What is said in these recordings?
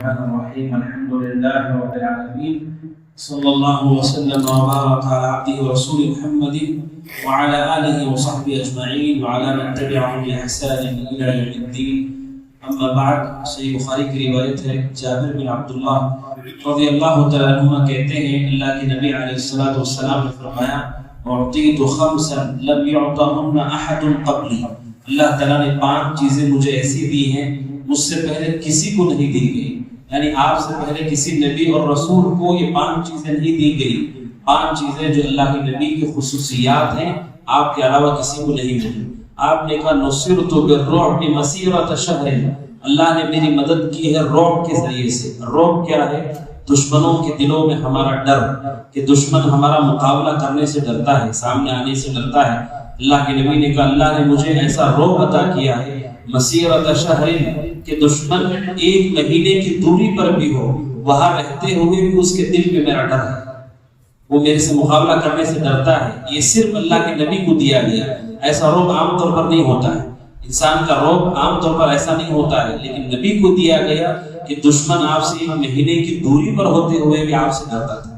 الرحمن الرحيم الحمد لله رب العالمين صلى الله وسلم وبارك على عبده ورسوله محمد وعلى آله وصحبه أجمعين وعلى من تبعهم بإحسان إلى يوم الدين أما بعد. صحیح بخاری کی روایت ہے، جابر بن عبداللہ رضی اللہ تعالیٰ عنہما کہتے ہیں اللہ کے نبی علیہ الصلوۃ والسلام نے فرمایا اعطیت خمسا لم يعطهن احد قبلی، اللہ تعالیٰ نے 5 چیزیں مجھے ایسی دی ہیں مجھ سے پہلے کسی کو نہیں دی گئی، یعنی آپ سے پہلے کسی نبی اور رسول کو یہ 5 چیزیں نہیں دی گئی. 5 چیزیں جو اللہ کے نبی کی خصوصیات ہیں آپ کے علاوہ کسی کو نہیں ملی. آپ نے کہا نصرت بالرعب مسیرۃ شہر، اللہ نے میری مدد کی ہے رعب کے ذریعے سے. رعب کیا ہے؟ دشمنوں کے دلوں میں ہمارا ڈر، کہ دشمن ہمارا مقابلہ کرنے سے ڈرتا ہے، سامنے آنے سے ڈرتا ہے. اللہ کے نبی نے کہا اللہ نے مجھے ایسا رعب عطا کیا ہے مسیرۃ شہر، کہ دشمن 1 مہینے کی دوری پر بھی ہو، وہاں رہتے ہوئے بھی اس کے دل میں میرا ڈر ہے، وہ میرے سے مقابلہ کرنے سے ڈرتا ہے. یہ صرف اللہ کے نبی کو دیا گیا. ایسا رعب عام طور پر نہیں ہوتا ہے، انسان کا رعب عام طور پر ایسا نہیں ہوتا ہے، لیکن نبی کو دیا گیا کہ دشمن آپ سے 1 مہینے کی دوری پر ہوتے ہوئے بھی آپ سے ڈرتا تھا.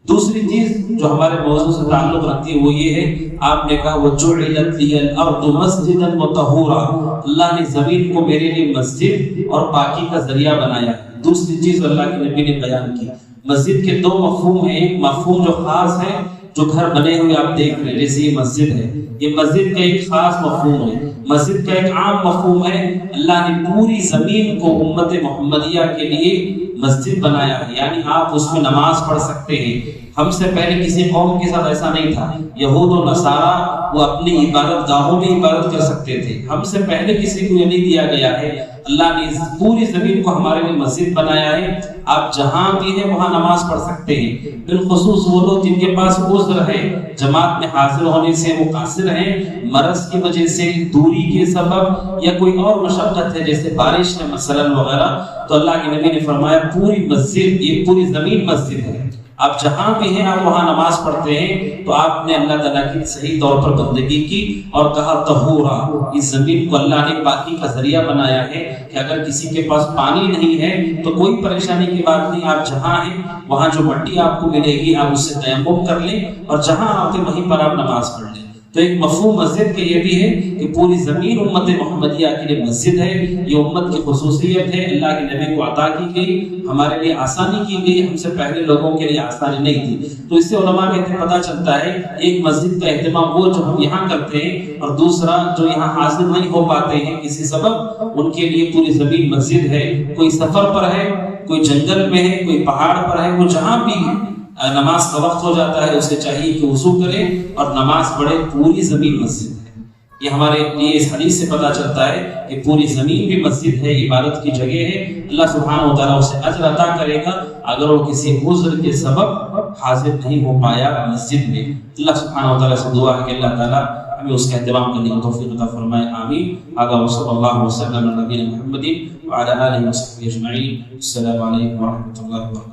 دوسری چیز جو ہمارے موضوع سے تعلق رکھتی ہے وہ یہ ہے، آپ نے کہا وَجُعِلَتْ لِيَ الْأَرْضُ مَسْجِدًا وَطَهُورًا، اللہ نے زمین کو میرے لیے مسجد اور پاکی کا ذریعہ بنایا ہے. دوسری چیز اللہ کے نبی نے بیان کی. مسجد کے 2 مفہوم ہیں، ایک مفہوم جو خاص ہے جو گھر بنے ہوئے آپ دیکھ رہے ہیں جیسے یہ مسجد ہے، یہ مسجد کا ایک خاص مفہوم ہے. مسجد کا ایک عام مفہوم ہے اللہ نے پوری زمین کو امت محمدیہ کے لیے مسجد بنایا ہے، یعنی آپ اس میں نماز پڑھ سکتے ہیں. ہم سے پہلے کسی قوم کے ساتھ ایسا نہیں تھا. یہود و نصارہ وہ اپنی عبادت گاہوں میں عبادت کر سکتے تھے، ہم سے پہلے کسی کو یہ نہیں دیا گیا ہے. اللہ نے پوری زمین کو ہمارے لیے مسجد بنایا ہے، آپ جہاں بھی ہیں وہاں نماز پڑھ سکتے ہیں. بالخصوص وہ لوگ جن کے پاس عذر ہے، جماعت میں حاضر ہونے سے وہ قاصر ہیں، مرض کی وجہ سے، دوری کے سبب یا کوئی اور مشقت ہے جیسے بارش ہے مثلا وغیرہ، تو اللہ کے نبی نے فرمایا پوری مسجد، یہ پوری زمین مسجد ہے، آپ جہاں بھی ہیں آپ وہاں نماز پڑھتے ہیں. تو آپ نے اللہ تعالیٰ کی صحیح طور پر بندگی کی اور کہا طہورا، اس زمین کو اللہ نے پاکی کا ذریعہ بنایا ہے کہ اگر کسی کے پاس پانی نہیں ہے تو کوئی پریشانی کی بات نہیں، آپ جہاں ہیں وہاں جو مٹی آپ کو ملے گی آپ اس سے تیمم کر لیں اور جہاں آتے وہیں پر آپ نماز پڑھ لیں. تو ایک مفہوم مسجد کے یہ بھی ہے کہ پوری زمین امت محمدیہ کے لیے مسجد ہے. یہ امت کی خصوصیت ہے، اللہ کے نبی کو عطا کی گئی، ہمارے لیے آسانی کی گئی، ہم سے پہلے لوگوں کے لیے آسانی نہیں تھی. تو اس سے علماء کہتے ہیں پتہ چلتا ہے ایک مسجد کا اہتمام وہ جو ہم یہاں کرتے ہیں، اور دوسرا جو یہاں حاضر نہیں ہو پاتے ہیں کسی سبب، ان کے لیے پوری زمین مسجد ہے. کوئی سفر پر ہے، کوئی جنگل میں ہے، کوئی پہاڑ پر ہے، وہ جہاں بھی نماز کا وقت ہو جاتا ہے اسے چاہیے کہ وضو کرے اور نماز پڑھے. پوری زمین مسجد ہے. یہ ہمارے لیے اس حدیث سے پتہ چلتا ہے کہ پوری زمین بھی مسجد ہے، عبادت کی جگہ ہے. اللہ سبحانہ و تعالیٰ اسے اجر عطا کرے گا اگر وہ کسی عذر کے سبب حاضر نہیں ہو پایا مسجد میں. اللہ سبحانہ و تعالیٰ سے دعا ہے کہ اللہ تعالیٰ ہمیں اس کا اہتمام کرنے کی توفیق عطا فرمائے. آمین. آگا وصلی اللہ وسلم علی نبینا محمد وعلی آلہ وصحبہ اجمعین. السلام علیکم ورحمۃ اللہ وبرکاتہ.